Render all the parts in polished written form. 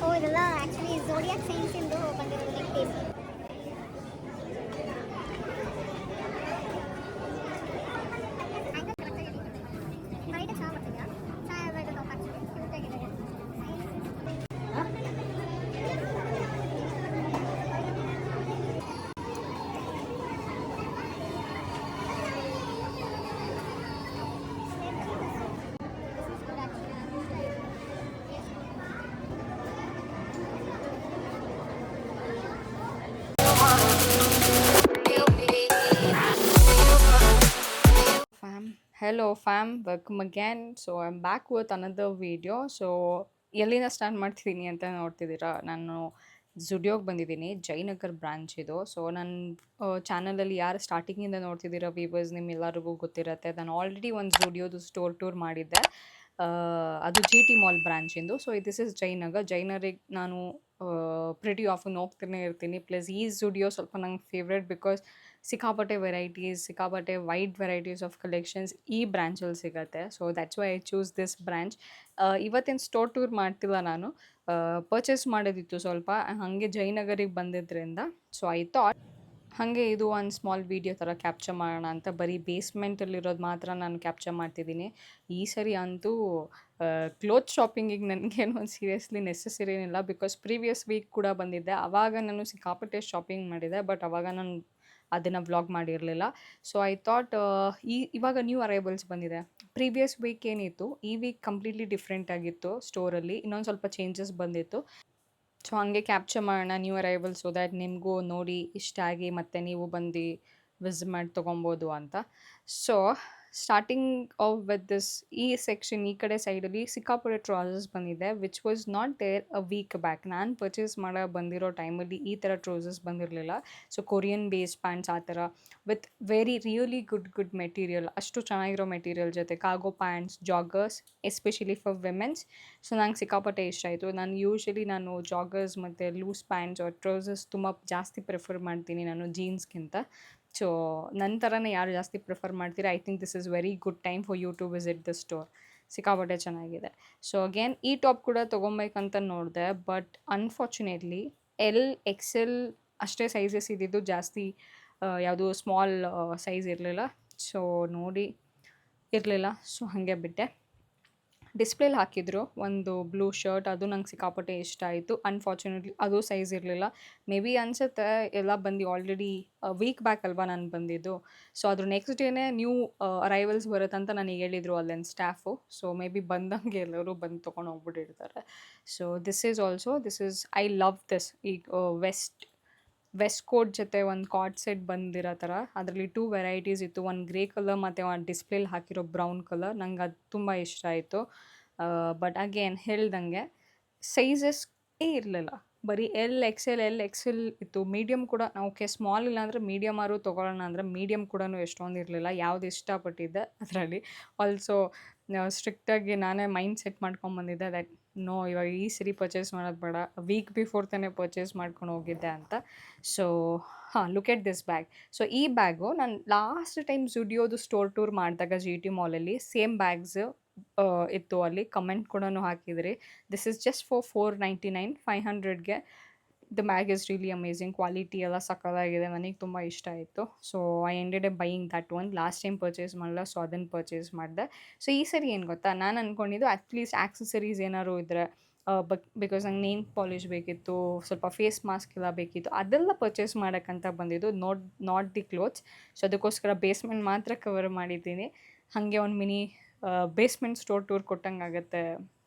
ಓ ಇದೆಲ್ಲ ಆ್ಯಕ್ಚುಲಿ ಝೋಡಿಯಾಕ್ ಸೈನ್ಸಿಂದು ಬಂದಿರೋ neck piece. Byte ಚೆನ್ನಾಗಿ ಬರ್ತಿದ್ಯಾ? ಚೆನ್ನಾಗಿ ಬೈಟ್ ಟಾಪ್ ಆ್ಯಕ್ಚುಲಿ ಕ್ಯೂಟಾಗಿದೆ. Fam, hello fam, welcome again. So I'm back with another video. So ಎಲ್ಲಿಂದ ಸ್ಟಾರ್ಟ್ ಮಾಡ್ತಿದ್ದೀನಿ ಅಂತ ನೋಡ್ತಿದ್ದೀರಾ, ನಾನು ಝುಡಿಯೋಗೆ ಬಂದಿದ್ದೀನಿ. ಜಯನಗರ್ ಬ್ರಾಂಚ್ ಇದು. ಸೊ ನನ್ನ ಚಾನಲಲ್ಲಿ ಯಾರು ಸ್ಟಾರ್ಟಿಂಗಿಂದ ನೋಡ್ತಿದ್ದೀರಾ ವೀವರ್ಸ್, ನಿಮ್ಮೆಲ್ಲರಿಗೂ ಗೊತ್ತಿರುತ್ತೆ. ನಾನು ಆಲ್ರೆಡಿ ಒಂದು ಝುಡಿಯೋದು ಸ್ಟೋರ್ ಟೂರ್ ಮಾಡಿದ್ದೆ. ಅದು ಜಿ ಟಿ ಮಾಲ್ ಬ್ರಾಂಚಿಂದು. So this is Jayanagar. ಜಯನಗರಿಗೆ ನಾನು ಪ್ರಿಟಿ ಆಫನ್ ಹೋಗ್ತಾನೆ ಇರ್ತೀನಿ. ಪ್ಲಸ್ ಈ ಝುಡಿಯೋ ಸ್ವಲ್ಪ ನಂಗೆ ಫೇವ್ರೇಟ್ ಬಿಕಾಸ್ ಸಿಕ್ಕಾಪಟ್ಟೆ ವೆರೈಟೀಸ್, ಸಿಕ್ಕಾಪಟ್ಟೆ ವೈಡ್ ವೆರೈಟೀಸ್ ಆಫ್ ಕಲೆಕ್ಷನ್ಸ್ ಈ ಬ್ರಾಂಚಲ್ಲಿ ಸಿಗುತ್ತೆ. So that's why I choose this branch. ಇವತ್ತೇನು ಸ್ಟೋರ್ ಟೂರ್ ಮಾಡ್ತಿಲ್ಲ ನಾನು, ಪರ್ಚೇಸ್ ಮಾಡೋದಿತ್ತು ಸ್ವಲ್ಪ, ಹಾಗೆ ಜಯನಗರಿಗೆ ಬಂದಿದ್ದರಿಂದ. ಸೊ ಐ ಥಾಟ್ ಹಾಗೆ ಇದು ಒಂದು ಸ್ಮಾಲ್ ವೀಡಿಯೋ ಥರ ಕ್ಯಾಪ್ಚರ್ ಮಾಡೋಣ ಅಂತ. ಬರೀ ಬೇಸ್ಮೆಂಟಲ್ಲಿರೋದು ಮಾತ್ರ ನಾನು ಕ್ಯಾಪ್ಚರ್ ಮಾಡ್ತಿದ್ದೀನಿ. ಈ ಸರಿ ಅಂತೂ ಕ್ಲೋತ್ ಶಾಪಿಂಗಿಗೆ ನನಗೇನು ಸೀರಿಯಸ್ಲಿ ನೆಸೆಸರಿ ಏನಿಲ್ಲ, ಬಿಕಾಸ್ ಪ್ರೀವಿಯಸ್ ವೀಕ್ ಕೂಡ ಬಂದಿದ್ದೆ. ಆವಾಗ ನಾನು ಸಿಕ್ಕಾಪಟ್ಟೆ ಶಾಪಿಂಗ್ ಮಾಡಿದ್ದೆ, ಬಟ್ ಆವಾಗ ನಾನು ಅದನ್ನು ವ್ಲಾಗ್ ಮಾಡಿರಲಿಲ್ಲ. ಸೊ ಐ ಥಾಟ್ ಇವಾಗ ನ್ಯೂ ಅರೈವಲ್ಸ್ ಬಂದಿದೆ. ಪ್ರೀವಿಯಸ್ ವೀಕ್ ಏನಿತ್ತು, ಈ ವೀಕ್ ಕಂಪ್ಲೀಟ್ಲಿ ಡಿಫ್ರೆಂಟ್ ಆಗಿತ್ತು ಸ್ಟೋರಲ್ಲಿ. ಇನ್ನೊಂದು ಸ್ವಲ್ಪ ಚೇಂಜಸ್ ಬಂದಿತ್ತು. ಸೊ ಹಾಗೆ ಕ್ಯಾಪ್ಚರ್ ಮಾಡೋಣ ನ್ಯೂ ಅರೈವಲ್, ಸೊ ದ್ಯಾಟ್ ನಿಮಗೂ ನೋಡಿ ಇಷ್ಟ ಆಗಿ ಮತ್ತು ನೀವು ಬಂದು ವಿಸಿಟ್ ಮಾಡಿ ತೊಗೊಬೋದು ಅಂತ. So starting off with this, ಈ ಸೆಕ್ಷನ್ ಈ ಕಡೆ ಸೈಡಲ್ಲಿ ಸಿಕ್ಕಾಪಟ್ಟೆ ಟ್ರೌಸರ್ಸ್ ಬಂದಿದೆ, which was not there a week back. ನಾನು ಪರ್ಚೇಸ್ ಮಾಡೋ ಬಂದಿರೋ ಟೈಮಲ್ಲಿ ಈ ಥರ ಟ್ರೌಸರ್ಸ್ ಬಂದಿರಲಿಲ್ಲ. ಸೊ ಕೊರಿಯನ್ ಬೇಸ್ಡ್ ಪ್ಯಾಂಟ್ಸ್ ಆ ಥರ ವಿತ್ ರಿಯಲಿ ಗುಡ್ ಮೆಟೀರಿಯಲ್, ಅಷ್ಟು ಚೆನ್ನಾಗಿರೋ ಮೆಟೀರಿಯಲ್ ಜೊತೆ cargo pants, joggers, especially for women's. So ನಂಗೆ ಸಿಕ್ಕಾಪಟ್ಟೆ ಇಷ್ಟ ಆಯಿತು. ನಾನು ಜಾಗರ್ಸ್ ಮತ್ತು ಲೂಸ್ ಪ್ಯಾಂಟ್ಸ್ ಆರ್ ಟ್ರೌಸರ್ಸ್ ತುಂಬ ಜಾಸ್ತಿ ಪ್ರಿಫರ್ ಮಾಡ್ತೀನಿ ನಾನು ಜೀನ್ಸ್ಗಿಂತ. ಸೊ ನನ್ನ ಥರನೇ ಯಾರು ಜಾಸ್ತಿ ಪ್ರಿಫರ್ ಮಾಡ್ತೀರಾ, I think this is very good time for you to visit the store. ಸಿಕ್ಕಾಪಟ್ಟೆ ಚೆನ್ನಾಗಿದೆ. ಸೊ ಅಗೇನ್ ಈ ಟಾಪ್ ಕೂಡ ತೊಗೊಬೇಕಂತ ನೋಡಿದೆ, ಬಟ್ ಅನ್ಫಾರ್ಚುನೇಟ್ಲಿ XL ಅಷ್ಟೇ ಸೈಜಸ್ ಇದ್ದಿದ್ದು, ಜಾಸ್ತಿ ಯಾವುದು ಸ್ಮಾಲ್ ಸೈಜ್ ಇರಲಿಲ್ಲ. ಸೊ ನೋಡಿ ಇರಲಿಲ್ಲ, ಸೊ ಹಾಗೆ ಬಿಟ್ಟೆ. ಡಿಸ್ಪ್ಲೇಲಿ ಹಾಕಿದ್ರು ಒಂದು ಬ್ಲೂ ಶರ್ಟ್, ಅದು ನಂಗೆ ಸಿಕ್ಕಾಪಟ್ಟೆ ಇಷ್ಟ ಆಯಿತು. ಅನ್ಫಾರ್ಚುನೇಟ್ಲಿ ಅದು ಸೈಜ್ ಇರಲಿಲ್ಲ. ಮೇ ಬಿ ಅನಿಸುತ್ತೆ ಎಲ್ಲ ಬಂದು ಆಲ್ರೆಡಿ ವೀಕ್ ಬ್ಯಾಕ್ ಅಲ್ವಾ ನಾನು ಬಂದಿದ್ದು. ಸೊ ಅದ್ರ ನೆಕ್ಸ್ಟ್ ಡೇನೇ ನ್ಯೂ ಅರೈವಲ್ಸ್ ಬರುತ್ತಂತ ನನಗೆ ಹೇಳಿದರು ಅಲ್ಲಿನ ಸ್ಟಾಫು. ಸೊ ಮೇ ಬಿ ಬಂದಂಗೆ ಎಲ್ಲರೂ ಬಂದು ತೊಗೊಂಡು ಹೋಗ್ಬಿಟ್ಟಿರ್ತಾರೆ. So this is I love this. ಈಗ ವೆಸ್ಟ್ ಕೋಟ್ ಜೊತೆ ಒಂದು ಕಾರ್ಡ್ ಸೆಟ್ ಬಂದಿರೋ ಥರ, ಅದರಲ್ಲಿ 2 ವೆರೈಟೀಸ್ ಇತ್ತು. ಒಂದು ಗ್ರೇ ಕಲರ್ ಮತ್ತು ಒಂದು ಡಿಸ್ಪ್ಲೇಲಿ ಹಾಕಿರೋ ಬ್ರೌನ್ ಕಲರ್. ನಂಗೆ ಅದು ತುಂಬ ಇಷ್ಟ ಆಯಿತು. ಬಟ್ ಅಗೇನ್ ಹೇಳ್ದಂಗೆ ಸೈಜಸ್ಸೇ ಇರಲಿಲ್ಲ. ಬರೀ XL ಇತ್ತು. ಮೀಡಿಯಮ್ ಕೂಡ ಓಕೆ, ಸ್ಮಾಲ್ ಇಲ್ಲ ಅಂದರೆ ಮೀಡಿಯಮ್ ಆದ್ರೂ ತೊಗೊಳ್ಳೋಣ ಅಂದರೆ ಮೀಡಿಯಮ್ ಕೂಡ ಎಷ್ಟೊಂದು ಇರಲಿಲ್ಲ. ಯಾವ್ದು ಇಷ್ಟಪಟ್ಟಿದ್ದೆ ಅದರಲ್ಲಿ. ಆಲ್ಸೋ ಸ್ಟ್ರಿಕ್ಟಾಗಿ ನಾನೇ ಮೈಂಡ್ ಸೆಟ್ ಮಾಡ್ಕೊಂಬಂದಿದ್ದೆ ದ್ಯಾಟ್ ನೋ, ಇವಾಗ ಈ ಸರಿ ಪರ್ಚೇಸ್ ಮಾಡೋದು ಬೇಡ, ವೀಕ್ ಬಿಫೋರ್ ತಾನೇ ಪರ್ಚೇಸ್ ಮಾಡ್ಕೊಂಡು ಹೋಗಿದ್ದೆ ಅಂತ. So look at this bag. So ಈ ಬ್ಯಾಗು ನಾನು ಲಾಸ್ಟ್ ಟೈಮ್ ಝುಡಿಯೋದು ಸ್ಟೋರ್ ಟೂರ್ ಮಾಡಿದಾಗ ಜಿ ಟಿ ಮಾಲಲ್ಲಿ ಸೇಮ್ ಬ್ಯಾಗ್ಸ್ ಇತ್ತು. ಅಲ್ಲಿ ಕಮೆಂಟ್ ಕೂಡ ಹಾಕಿದ್ರಿ. ದಿಸ್ ಇಸ್ ಜಸ್ಟ್ ಫಾರ್ 499, 500ಗೆ. The bag is really amazing. Quality ಎಲ್ಲ ಸಕ್ಕತ್ತಾಗಿದೆ, ನನಗೆ ತುಂಬ ಇಷ್ಟ ಆಯಿತು. So I ended buying that one. Last time purchase ಮಾಡಲ್ಲ, ಸೊ ಅದನ್ನು ಪರ್ಚೇಸ್ ಮಾಡಿದೆ. ಸೊ ಈ ಸರಿ ಏನು ಗೊತ್ತಾ, ನಾನು ಅಂದ್ಕೊಂಡಿದ್ದು ಅಟ್ಲೀಸ್ಟ್ ಆಕ್ಸೆಸರೀಸ್ ಏನಾದ್ರು ಇದ್ದರೆ, ಬಿಕಾಸ್ ನಂಗೆ ನೇಲ್ ಪಾಲಿಶ್ ಬೇಕಿತ್ತು, ಸ್ವಲ್ಪ ಫೇಸ್ ಮಾಸ್ಕ್ ಎಲ್ಲ ಬೇಕಿತ್ತು, ಅದೆಲ್ಲ ಪರ್ಚೇಸ್ ಮಾಡೋಕ್ಕಂತ ಬಂದಿದ್ದು, ನಾಟ್ ದಿ ಕ್ಲೋತ್ಸ್. ಸೊ ಅದಕ್ಕೋಸ್ಕರ ಬೇಸ್ಮೆಂಟ್ ಮಾತ್ರ ಕವರ್ ಮಾಡಿದ್ದೀನಿ. ಹಾಗೆ ಒಂದು ಮಿನಿ ಬೇಸ್ಮೆಂಟ್ ಸ್ಟೋರ್ ಟೂರ್ ಕೊಟ್ಟಂಗೆ ಆಗುತ್ತೆ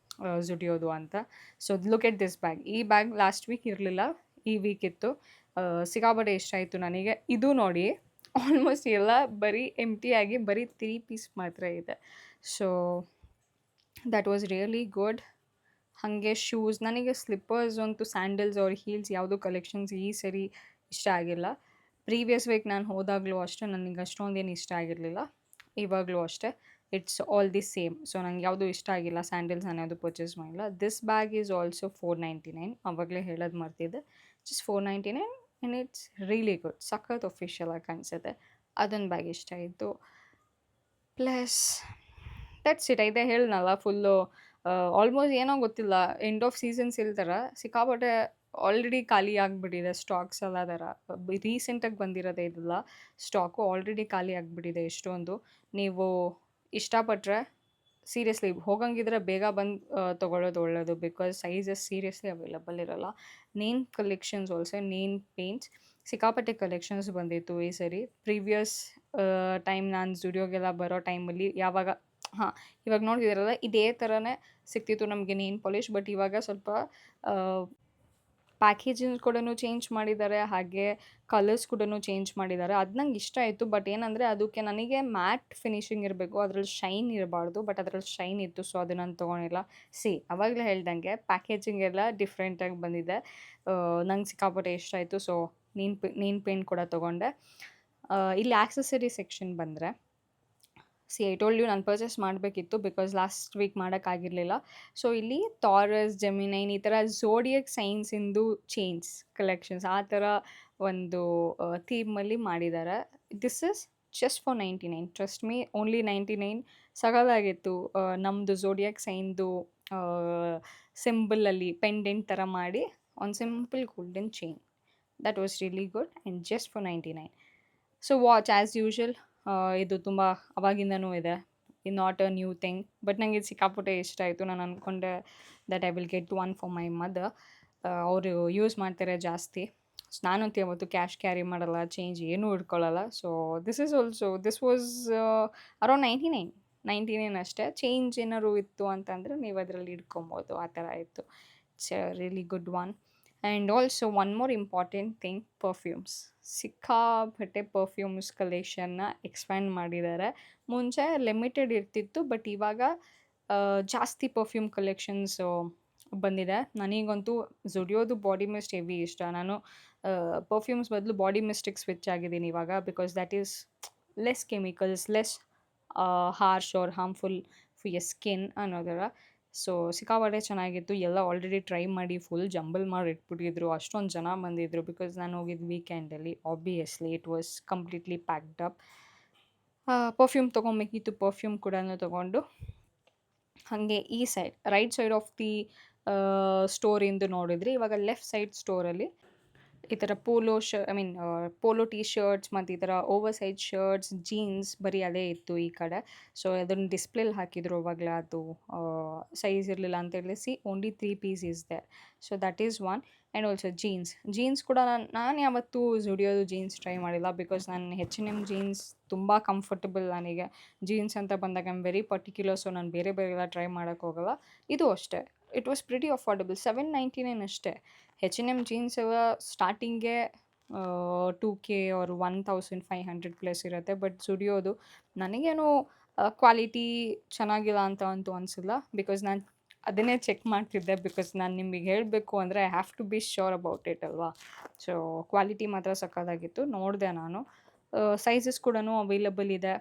ಝುಡಿಯೋದು ಅಂತ. So look at this bag. ಈ ಬ್ಯಾಗ್ ಲಾಸ್ಟ್ ವೀಕ್ ಇರಲಿಲ್ಲ, ಈ ವೀಕ್ ಇತ್ತು. ಸಿಕ್ಕಾಪಟ್ಟೆ ಇಷ್ಟ ಆಯಿತು ನನಗೆ. ಇದು ನೋಡಿ ಆಲ್ಮೋಸ್ಟ್ ಎಲ್ಲ ಬರೀ ಆಗಿ ಬರೀ 3 ಪೀಸ್ ಮಾತ್ರ ಇದೆ. So that was really good. ಹಾಗೆ ಶೂಸ್, ನನಗೆ ಸ್ಲಿಪ್ಪರ್ಸ್ ಅಂತೂ ಸ್ಯಾಂಡಲ್ಸ್ ಅವ್ರ ಹೀಲ್ಸ್ ಯಾವುದೋ ಕಲೆಕ್ಷನ್ಸ್ ಈ ಸರಿ ಇಷ್ಟ ಆಗಿಲ್ಲ. ಪ್ರೀವಿಯಸ್ ವೀಕ್ ನಾನು ಹೋದಾಗಲೂ ಅಷ್ಟೇ ನನಗೆ ಅಷ್ಟೊಂದೇನು ಇಷ್ಟ ಆಗಿರಲಿಲ್ಲ. ಇವಾಗಲೂ ಅಷ್ಟೇ, it's all the same. So ನಂಗೆ ಯಾವುದೂ ಇಷ್ಟ ಆಗಿಲ್ಲ. ಸ್ಯಾಂಡಲ್ಸ್ ನಾನು ಯಾವುದು ಪರ್ಚೇಸ್ ಮಾಡಿಲ್ಲ. This bag is also 499. ಆವಾಗಲೇ ಹೇಳೋದು ಮರ್ತಿದ್ದೆ. Just 499 and it's really good. ಸಖತ್ ಒಫಿಷಿಯಲ್ ಆಗಿ ಕಾಣಿಸುತ್ತೆ. ಅದೊಂದು ಬ್ಯಾಗ್ ಇಷ್ಟ ಆಯಿತು. Plus that's it. ಇದೇ ಹೇಳಿದ್ನಲ್ಲ, ಫುಲ್ಲು ಆಲ್ಮೋಸ್ಟ್ ಏನೋ ಗೊತ್ತಿಲ್ಲ ಎಂಡ್ ಆಫ್ ಸೀಸನ್ ಸೇಲ್ ಥರ ಸಿಕ್ಕಾಪಟ್ಟೆ ಆಲ್ರೆಡಿ ಖಾಲಿ ಆಗಿಬಿಟ್ಟಿದೆ ಸ್ಟಾಕ್ಸ್ ಎಲ್ಲ ಥರ. ರೀಸೆಂಟಾಗಿ ಬಂದಿರೋದೇ ಇದೆಲ್ಲ ಸ್ಟಾಕು ಆಲ್ರೆಡಿ ಖಾಲಿ ಆಗಿಬಿಟ್ಟಿದೆ ಎಷ್ಟೊಂದು. ನೀವು ಇಷ್ಟಪಟ್ಟರೆ ಸೀರಿಯಸ್ಲಿ ಹೋಗಂಗಿದ್ರೆ ಬೇಗ ಬಂದು ತೊಗೊಳ್ಳೋದು ಒಳ್ಳೆಯದು. ಬಿಕಾಸ್ ಸೈಜಸ್ ಸೀರಿಯಸ್ಲಿ ಅವೈಲಬಲ್ ಇರಲ್ಲ. ನೇನ್ ಕಲೆಕ್ಷನ್ಸ್ ಆಲ್ಸೋ ನೇನ್ ಪೇಂಟ್ಸ್ ಸಿಕ್ಕಾಪಟ್ಟೆ ಕಲೆಕ್ಷನ್ಸ್ ಬಂದಿತ್ತು ಈ ಸರಿ. ಪ್ರೀವಿಯಸ್ ಟೈಮ್ ನಾನು ಸ್ಟುಡಿಯೋಗೆಲ್ಲ ಬರೋ ಟೈಮಲ್ಲಿ ಯಾವಾಗ ಇವಾಗ ನೋಡ್ತಿದ್ದೀರಲ್ಲ ಇದೇ ಥರನೇ ಸಿಗ್ತಿತ್ತು ನಮಗೆ ನೇಲ್ ಪಾಲಿಷ್. ಬಟ್ ಇವಾಗ ಸ್ವಲ್ಪ ಪ್ಯಾಕೇಜಿಂಗ್ ಕೂಡ ಚೇಂಜ್ ಮಾಡಿದ್ದಾರೆ, ಹಾಗೆ ಕಲರ್ಸ್ ಕೂಡ ಚೇಂಜ್ ಮಾಡಿದ್ದಾರೆ. ಅದು ನಂಗೆ ಇಷ್ಟ ಆಯಿತು. ಬಟ್ ಏನಂದರೆ ಅದಕ್ಕೆ ನನಗೆ ಮ್ಯಾಟ್ ಫಿನಿಶಿಂಗ್ ಇರಬೇಕು, ಅದ್ರಲ್ಲಿ ಶೈನ್ ಇರಬಾರ್ದು. ಬಟ್ ಅದ್ರಲ್ಲಿ ಶೈನ್ ಇತ್ತು, ಸೊ ಅದು ನಾನು ತೊಗೊಂಡಿಲ್ಲ. ಆವಾಗಲೇ ಹೇಳ್ದಂಗೆ ಪ್ಯಾಕೇಜಿಂಗ್ ಎಲ್ಲ ಡಿಫ್ರೆಂಟಾಗಿ ಬಂದಿದೆ. ನಂಗೆ ಸಿಕ್ಕಾಪಟ್ಟೆ ಇಷ್ಟ ಆಯಿತು. ಸೊ ನೀನ್ ಪೇಂಟ್ ಕೂಡ ತೊಗೊಂಡೆ. ಇಲ್ಲಿ ಆಕ್ಸೆಸರಿ ಸೆಕ್ಷನ್ ಬಂದರೆ ಐ ಟೋಲ್ಡ್ ಯು ನಾನು ಪರ್ಚೇಸ್ ಮಾಡಬೇಕಿತ್ತು ಬಿಕಾಸ್ ಲಾಸ್ಟ್ ವೀಕ್ ಮಾಡೋಕ್ಕಾಗಿರಲಿಲ್ಲ. ಸೊ ಇಲ್ಲಿ ಟಾರಸ್, ಜೆಮಿನೈನ್ ಈ ಥರ ಝೋಡಿಯಕ್ ಸೈನ್ಸಿಂದು ಚೈನ್ಸ್ ಕಲೆಕ್ಷನ್ಸ್ ಆ ಥರ ಒಂದು ಥೀಮಲ್ಲಿ ಮಾಡಿದ್ದಾರೆ. This is just for 99. Trust me, only 99. ಸಗದಾಗಿತ್ತು. ನಮ್ಮದು ಝೋಡಿಯಕ್ ಸೈನ್ದು ಸಿಂಬಲಲ್ಲಿ ಪೆಂಡೆಂಟ್ ಥರ ಮಾಡಿ on simple golden chain. That was really good and just for 99. So watch as usual ಇದು ತುಂಬ ಅವಾಗಿಂದನೂ ಇದೆ, not a new thing. But ನನಗೆ ಇದು ಸಿಕ್ಕಾಪಟ್ಟೆ ಇಷ್ಟ ಆಯಿತು. ನಾನು ಅಂದ್ಕೊಂಡೆ that I will get one for my mother. ಅವರು ಯೂಸ್ ಮಾಡ್ತಾರೆ ಜಾಸ್ತಿ. ನಾನಂತೂ ಯಾವತ್ತು ಕ್ಯಾಶ್ ಕ್ಯಾರಿ ಮಾಡಲ್ಲ, ಚೇಂಜ್ ಏನೂ ಇಟ್ಕೊಳ್ಳಲ್ಲ. ಸೊ ದಿಸ್ ವಾಸ್ ಅರೌಂಡ್ 99 ಅಷ್ಟೇ. ಚೇಂಜ್ ಏನಾದ್ರು ಇತ್ತು ಅಂತಂದರೆ ನೀವು ಅದರಲ್ಲಿ ಇಟ್ಕೊಬೋದು, ಆ ಥರ ಇತ್ತು. It's a really good one. And also one more important thing, perfumes. ಸಿಕ್ಕಾಪಟ್ಟೆ ಪರ್ಫ್ಯೂಮ್ಸ್ ಕಲೆಕ್ಷನ್ನ ಎಕ್ಸ್ಪ್ಯಾಂಡ್ ಮಾಡಿದ್ದಾರೆ. ಮುಂಚೆ ಲಿಮಿಟೆಡ್ ಇರ್ತಿತ್ತು, ಬಟ್ ಇವಾಗ ಜಾಸ್ತಿ ಪರ್ಫ್ಯೂಮ್ ಕಲೆಕ್ಷನ್ಸು ಬಂದಿದೆ. ನನಗಂತೂ ಝುಡಿಯೋದು ಬಾಡಿ ಮಿಸ್ಟ್ ಹೆವಿ ಇಷ್ಟ. ನಾನು ಪರ್ಫ್ಯೂಮ್ಸ್ ಬದಲು ಬಾಡಿ ಮಿಸ್ಟಿಗೆ ಸ್ವಿಚ್ ಆಗಿದ್ದೀನಿ ಇವಾಗ. Because that is less chemicals, less harsh or harmful for your skin ಅನ್ನೋದರ. ಸೊ ಸಿಕ್ಕಾಪಟ್ಟೆ ಚೆನ್ನಾಗಿತ್ತು. ಎಲ್ಲ ಆಲ್ರೆಡಿ ಟ್ರೈ ಮಾಡಿ ಫುಲ್ ಜಂಬಲ್ ಮಾಡಿ ಇಟ್ಬಿಟ್ಟಿದ್ರು. ಅಷ್ಟೊಂದು ಜನ ಬಂದಿದ್ದರು ಬಿಕಾಸ್ ನಾನು ಹೋಗಿದ್ದು ವೀಕೆಂಡಲ್ಲಿ. Obviously it was completely packed up. Perfume ತೊಗೊಬೇಕಿತ್ತು, ಪರ್ಫ್ಯೂಮ್ ಕೂಡ ತೊಗೊಂಡು ಹಾಗೆ ಈ side right side of the ಸ್ಟೋರಿಂದು ನೋಡಿದ್ರಿ. ಇವಾಗ ಲೆಫ್ಟ್ ಸೈಡ್ ಸ್ಟೋರಲ್ಲಿ ಈ ಥರ ಪೋಲೋ ಟೀ ಶರ್ಟ್ಸ್ ಮತ್ತು ಈ ಥರ ಓವರ್ ಸೈಜ್ ಶರ್ಟ್ಸ್, ಜೀನ್ಸ್ ಬರೀ ಅದೇ ಇತ್ತು ಈ ಕಡೆ. ಸೊ ಅದನ್ನು ಡಿಸ್ಪ್ಲೇಲಿ ಹಾಕಿದ್ರು ಅವಾಗಲೇ. ಅದು ಸೈಜ್ ಇರಲಿಲ್ಲ ಅಂತ ಹೇಳಿ only 3 piece is there. So that is one. And also jeans ಕೂಡ ನಾನು ಯಾವತ್ತೂ ಝುಡಿಯೋದು ಜೀನ್ಸ್ ಟ್ರೈ ಮಾಡಿಲ್ಲ. ಬಿಕಾಸ್ ನಾನು H&M ಜೀನ್ಸ್ ತುಂಬ ಕಂಫರ್ಟಬಲ್ ನನಗೆ. ಜೀನ್ಸ್ ಅಂತ ಬಂದಾಗ I am very particular. So ನಾನು ಬೇರೆ ಎಲ್ಲ ಟ್ರೈ ಮಾಡೋಕ್ಕೆ ಹೋಗಲ್ಲ. ಇದು ಅಷ್ಟೇ, ಇಟ್ ವಾಸ್ ಪ್ರಿಟಿ ಅಫೋರ್ಡಬಲ್. 799 ಅಷ್ಟೇ. H&M ಜೀನ್ಸ್ ಎಲ್ಲ ಸ್ಟಾರ್ಟಿಂಗೇ 2K ಆರ್ 1500 ಪ್ಲಸ್ ಇರುತ್ತೆ. ಬಟ್ ಝುಡಿಯೋದು ನನಗೇನು ಕ್ವಾಲಿಟಿ ಚೆನ್ನಾಗಿಲ್ಲ ಅಂತ ಅಂತೂ ಅನಿಸಿಲ್ಲ. ಬಿಕಾಸ್ ನಾನು ಅದನ್ನೇ ಚೆಕ್ ಮಾಡ್ತಿದ್ದೆ. ಬಿಕಾಸ್ ನಾನು ನಿಮಗೆ ಹೇಳಬೇಕು ಅಂದರೆ I have to be sure about it ಅಲ್ವಾ. ಸೊ ಕ್ವಾಲಿಟಿ ಮಾತ್ರ ಸಕ್ಕತ್ತಾಗಿತ್ತು. ನೋಡಿದೆ ನಾನು. ಸೈಜಸ್ ಕೂಡ ಅವೈಲಬಲ್ ಇದೆ.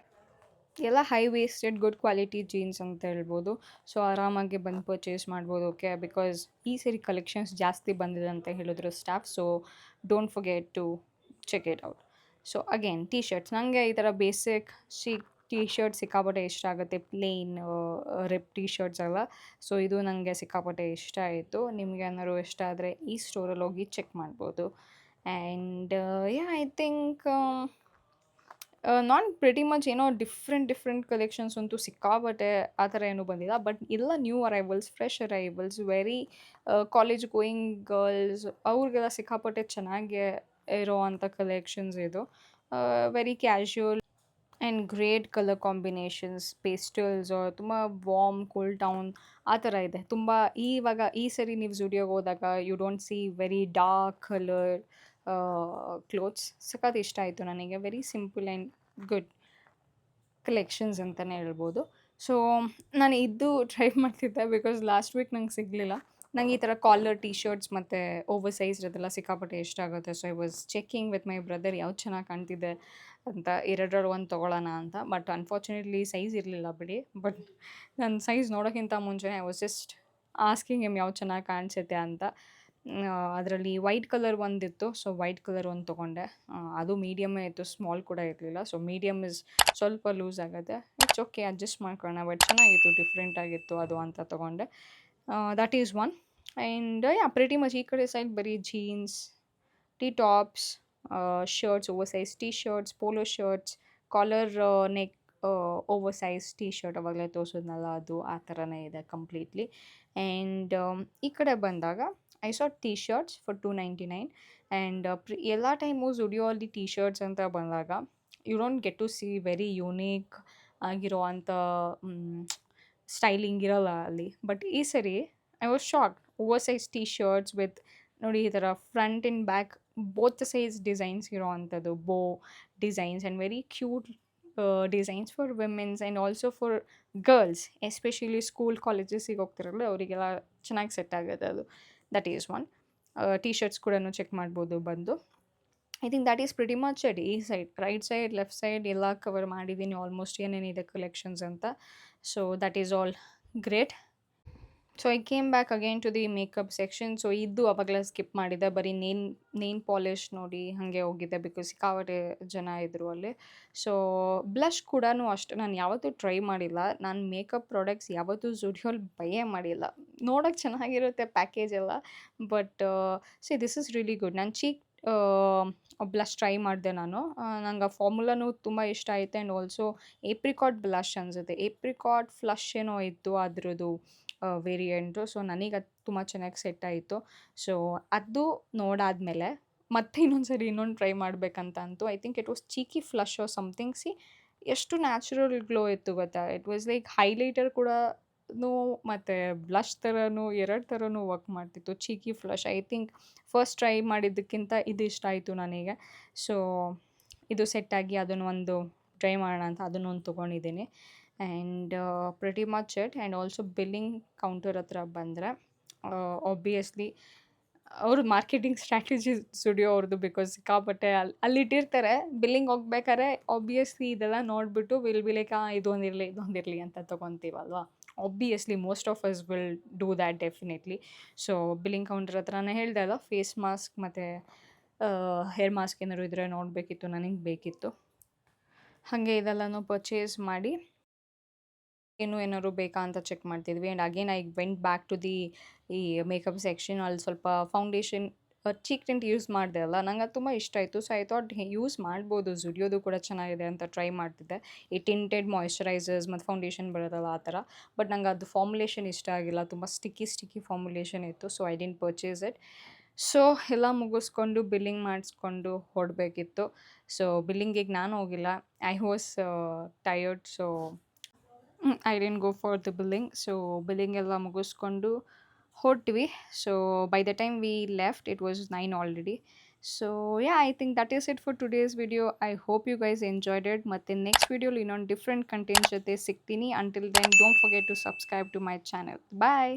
ಎಲ್ಲ high waisted good quality jeans ಅಂತ ಹೇಳ್ಬೋದು. ಸೊ ಆರಾಮಾಗಿ ಬಂದು ಪರ್ಚೇಸ್ ಮಾಡ್ಬೋದು. ಓಕೆ, ಬಿಕಾಸ್ ಈ ಸರಿ ಕಲೆಕ್ಷನ್ಸ್ ಜಾಸ್ತಿ ಬಂದಿದೆ ಅಂತ ಹೇಳಿದ್ರು staff. So don't forget to check it out. So again T shirts, ನನಗೆ ಈ ಥರ ಬೇಸಿಕ್ ಟೀ ಶರ್ಟ್ ಸಿಕ್ಕಾಪಟ್ಟೆ ಇಷ್ಟ ಆಗುತ್ತೆ. ಪ್ಲೇನ್ ರಿಪ್ ಟೀ ಶರ್ಟ್ಸ್ ಎಲ್ಲ. ಸೊ ಇದು ನನಗೆ ಸಿಕ್ಕಾಪಟ್ಟೆ ಇಷ್ಟ ಆಯಿತು. ನಿಮಗೆ ಏನಾದ್ರು ಇಷ್ಟ ಆದರೆ ಈ ಸ್ಟೋರಲ್ಲಿ ಹೋಗಿ ಚೆಕ್ ಮಾಡ್ಬೋದು. And I think not pretty much ಏನೋ ಡಿಫ್ರೆಂಟ್ ಕಲೆಕ್ಷನ್ಸ್ ಅಂತೂ ಸಿಕ್ಕಾಪಟ್ಟೆ ಆ ಥರ ಏನೂ ಬಂದಿಲ್ಲ. ಬಟ್ ಎಲ್ಲ new arrivals, fresh arrivals, very college going girls ಅವ್ರಿಗೆಲ್ಲ ಸಿಕ್ಕಾಪಟ್ಟೆ ಚೆನ್ನಾಗಿ ಇರೋ ಅಂಥ ಕಲೆಕ್ಷನ್ಸ್ ಇದು. Very casual and great colour combinations, pastels, ತುಂಬ ವಾರ್ಮ್ ಕೂಲ್ ಟೌನ್ ಆ ಥರ ಇದೆ. ತುಂಬ ಇವಾಗ ಈ ಸರಿ ನೀವು ಝುಡಿಯೋಗೆ ಹೋದಾಗ you don't see very dark colour clothes. ಸಖತ್ ಇಷ್ಟ ಆಯಿತು ನನಗೆ. Very simple and good collections ಅಂತಲೇ ಹೇಳ್ಬೋದು. ಸೊ ನಾನು ಇದು ಟ್ರೈ ಮಾಡ್ತಿದ್ದೆ ಬಿಕಾಸ್ ಲಾಸ್ಟ್ ವೀಕ್ ನಂಗೆ ಸಿಗಲಿಲ್ಲ. ನಂಗೆ ಈ ಥರ ಕಾಲರ್ ಟೀ ಶರ್ಟ್ಸ್ ಮತ್ತು ಓವರ್ ಸೈಜ್ ಅದೆಲ್ಲ ಸಿಕ್ಕಾಪಟ್ಟೆ ಇಷ್ಟ ಆಗುತ್ತೆ. So I was checking with my brother ಯಾವ್ದು ಚೆನ್ನಾಗಿ ಕಾಣ್ತಿದೆ ಅಂತ, ಎರಡರಲ್ಲಿ ಒಂದು ತೊಗೊಳ್ಳೋಣ ಅಂತ. ಬಟ್ ಅನ್ಫಾರ್ಚುನೇಟ್ಲಿ ಸೈಜ್ ಇರಲಿಲ್ಲ ಬಿಡಿ. ಬಟ್ ನನ್ನ ಸೈಜ್ ನೋಡೋಕ್ಕಿಂತ ಮುಂಚೆ I was just asking him ಯಾವ್ದು ಚೆನ್ನಾಗಿ ಕಾಣಿಸುತ್ತೆ ಅಂತ. ಅದರಲ್ಲಿ ವೈಟ್ ಕಲರ್ ಒಂದಿತ್ತು. ಸೊ ವೈಟ್ ಕಲರ್ ಒಂದು ತೊಗೊಂಡೆ. ಅದು ಮೀಡಿಯಮ್ಮೇ ಇತ್ತು, ಸ್ಮಾಲ್ ಕೂಡ ಇರಲಿಲ್ಲ. ಸೊ ಮೀಡಿಯಮ್ ಇಸ್ ಸ್ವಲ್ಪ ಲೂಸ್ ಆಗುತ್ತೆ. ಇಟ್ಸ್ ಓಕೆ ಅಡ್ಜಸ್ಟ್ ಮಾಡ್ಕೊಳ್ಳೋಣ, ಬಟ್ ಚೆನ್ನಾಗಿತ್ತು, ಡಿಫ್ರೆಂಟ್ ಆಗಿತ್ತು ಅದು ಅಂತ ತೊಗೊಂಡೆ. That is one. And yeah pretty much ಈ ಕಡೆ ಸೈಡ್ ಬರೀ jeans, T tops, shirts, oversize T shirts, polo shirts, collar neck oversize T shirt ಅವಾಗಲೇ ತೋರಿಸಿದ್ನಲ್ಲ ಅದು ಆ ಥರನೇ ಇದೆ ಕಂಪ್ಲೀಟ್ಲಿ. ಆ್ಯಂಡ್ ಈ ಕಡೆ ಬಂದಾಗ I saw T shirts for 299. And ಎಲ್ಲ ಟೈಮು ಜುಡಿಯೋ ಅಲ್ಲಿ ಟೀ ಶರ್ಟ್ಸ್ ಅಂತ ಬಂದಾಗ you don't get to see very unique ಆಗಿರೋ ಅಂಥ ಸ್ಟೈಲಿಂಗ್ ಇರೋಲ್ಲ ಅಲ್ಲಿ. ಬಟ್ ಈ ಸರಿ I was shocked. Oversize T shirts with ನೋಡಿ ಈ ಥರ front and back both size designs ಇರೋ ಅಂಥದ್ದು, bow designs and very cute designs for womens and also for girls, especially school ಕಾಲೇಜಸ್ಸಿಗೆ ಹೋಗ್ತಿರಲ್ಲ ಅವರಿಗೆಲ್ಲ ಚೆನ್ನಾಗಿ ಸೆಟ್ ಆಗುತ್ತೆ ಅದು. That is one. T shirts ಕೂಡ ಚೆಕ್ ಮಾಡ್ಬೋದು ಬಂದು. I think that is pretty much it. ಈ side right side left side ಎಲ್ಲ ಕವರ್ ಮಾಡಿದ್ದೀನಿ ಆಲ್ಮೋಸ್ಟ್ ಏನೇನಿದೆ ಕಲೆಕ್ಷನ್ಸ್ ಅಂತ. So that is all great. So I came back again to the makeup section. So ಇದು ಅವಾಗಲೇ skip ಮಾಡಿದ್ದೆ, ಬರೀ ನೇನ್ polish ನೋಡಿ ಹಾಗೆ ಹೋಗಿದ್ದೆ ಬಿಕಾಸ್ ಸಿಕ್ಕಾಪಟ್ಟೆ ಜನ ಇದ್ದರು ಅಲ್ಲಿ. ಸೊ ಬ್ಲಷ್ ಕೂಡ ಅಷ್ಟು ನಾನು ಯಾವತ್ತೂ ಟ್ರೈ ಮಾಡಿಲ್ಲ. ನಾನು ಮೇಕಪ್ ಪ್ರಾಡಕ್ಟ್ಸ್ ಯಾವತ್ತೂ ಜುಡಿಯೋಲಿ ಬೈಯೇ ಮಾಡಿಲ್ಲ. ನೋಡೋಕ್ಕೆ ಚೆನ್ನಾಗಿರುತ್ತೆ ಪ್ಯಾಕೇಜ್ ಎಲ್ಲ, but see this is really good. ನಾನು ಚೀಕ್ ಬ್ಲಷ್ ಟ್ರೈ ಮಾಡಿದೆ ನಾನು. ನಂಗೆ ಆ ಫಾರ್ಮುಲಾನು ತುಂಬ ಇಷ್ಟ ಆಯಿತು. ಆ್ಯಂಡ್ ಆಲ್ಸೋ ಏಪ್ರಿಕಾಟ್ ಬ್ಲಷ್ ಅನಿಸುತ್ತೆ, ಏಪ್ರಿಕಾಟ್ ಫ್ಲಷ್ ಏನೋ ಇತ್ತು ಅದರದ್ದು ವೇರಿಯಂಟು. ಸೊ ನನಗೆ ಅದು ತುಂಬ ಚೆನ್ನಾಗಿ ಸೆಟ್ ಆಯಿತು. ಸೊ ಅದು ನೋಡಾದಮೇಲೆ ಮತ್ತೆ ಇನ್ನೊಂದು ಟ್ರೈ ಮಾಡಬೇಕಂತ ಅಂತು. I think it was cheeky flush or something. See ಎಷ್ಟು ನ್ಯಾಚುರಲ್ ಗ್ಲೋ ಇತ್ತು ಗೊತ್ತಾ. ಇಟ್ ವಾಸ್ ಲೈಕ್ ಹೈಲೈಟರ್ ಕೂಡ ಮತ್ತು ಬ್ಲಷ್ ಥರನೂ ಎರಡು ಥರನೂ ವರ್ಕ್ ಮಾಡ್ತಿತ್ತು. Cheeky flush I think first try ಮಾಡಿದ್ದಕ್ಕಿಂತ ಇದು ಇಷ್ಟ ಆಯಿತು ನನಗೆ. ಸೊ ಇದು ಸೆಟ್ಟಾಗಿ ಅದನ್ನು ಒಂದು ಟ್ರೈ ಮಾಡೋಣ ಅಂತ ಅದನ್ನು ಒಂದು ತೊಗೊಂಡಿದ್ದೀನಿ. And pretty much it. And also billing counter ಹತ್ರ ಬಂದರೆ ಆಬ್ವಿಯಸ್ಲಿ ಅವ್ರ ಮಾರ್ಕೆಟಿಂಗ್ ಸ್ಟ್ರಾಟಜಿ ಸ್ಟುಡಿಯೋ ಅವ್ರದ್ದು, ಬಿಕಾಸ್ ಸಿಕ್ಕಾಪಟ್ಟೆ ಅಲ್ಲಿಟ್ಟಿರ್ತಾರೆ. ಬಿಲ್ಲಿಂಗ್ ಹೋಗ್ಬೇಕಾದ್ರೆ ಆಬ್ವಿಯಸ್ಲಿ ಇದೆಲ್ಲ ನೋಡಿಬಿಟ್ಟು ವಿಲ್ ಬಿ ಲೈಕ್ ಇದೊಂದಿರಲಿ ಅಂತ ತೊಗೊತೀವಲ್ವ. Obviously most of us will do that definitely. So billing counter ಹತ್ರನೇ ಹೇಳ್ದೆ ಅಲ್ಲ, ಫೇಸ್ ಮಾಸ್ಕ್ ಮತ್ತು ಹೇರ್ ಮಾಸ್ಕ್ ಏನಾದ್ರು ಇದ್ದರೆ ನೋಡಬೇಕಿತ್ತು, ನನಗೆ ಬೇಕಿತ್ತು. ಹಾಗೆ ಇದೆಲ್ಲನೂ ಪರ್ಚೇಸ್ ಮಾಡಿ ಏನಾದ್ರು ಬೇಕಾ ಅಂತ ಚೆಕ್ ಮಾಡ್ತಿದ್ವಿ. And again I went back to the ಈ ಮೇಕಪ್ ಸೆಕ್ಷನ್. ಅಲ್ಲಿ ಸ್ವಲ್ಪ ಫೌಂಡೇಶನ್ ಚೀಕ್ ಟಿಂಟ್ ಯೂಸ್ ಮಾಡಿದೆ ಅಲ್ಲ, ನಂಗೆ ಅದು ತುಂಬ ಇಷ್ಟ ಆಯಿತು. ಸೊ ಐ ಥಾಟ್ ಯೂಸ್ ಮಾಡ್ಬೋದು, ಜುಡಿಯೋದು ಕೂಡ ಚೆನ್ನಾಗಿದೆ ಅಂತ ಟ್ರೈ ಮಾಡ್ತಿದ್ದೆ. ಈ ಟಿಂಟೆಡ್ ಮಾಯ್ಶ್ಚರೈಸರ್ಸ್ ಮತ್ತು ಫೌಂಡೇಶನ್ ಬರೋದಲ್ಲ ಆ ಥರ. ಬಟ್ ನಂಗೆ ಅದು ಫಾರ್ಮುಲೇಷನ್ ಇಷ್ಟ ಆಗಿಲ್ಲ, ತುಂಬ ಸ್ಟಿಕ್ಕಿ ಫಾರ್ಮುಲೇಷನ್ ಇತ್ತು. So I didn't purchase it. So ಎಲ್ಲ ಮುಗಿಸ್ಕೊಂಡು ಬಿಲ್ಲಿಂಗ್ ಮಾಡಿಸ್ಕೊಂಡು ಹೊರಡಬೇಕಿತ್ತು. ಸೊ ಬಿಲ್ಲಿಂಗಿಗೆ ನಾನು ಹೋಗಿಲ್ಲ, I was tired. So I didn't go for the billing. So billing ಎಲ್ಲ ಮುಗಿಸ್ಕೊಂಡು ಹೊರಟ್ವಿ. So by the time we left it was 9 already. So yeah I think that is it for today's video. I hope you guys enjoyed it. ಮತ್ತು next ವಿಡಿಯೋಲಿ ಇನ್ನೊಂದು different content ಜೊತೆ ಸಿಗ್ತೀನಿ. Until then don't forget to subscribe to my channel. Bye.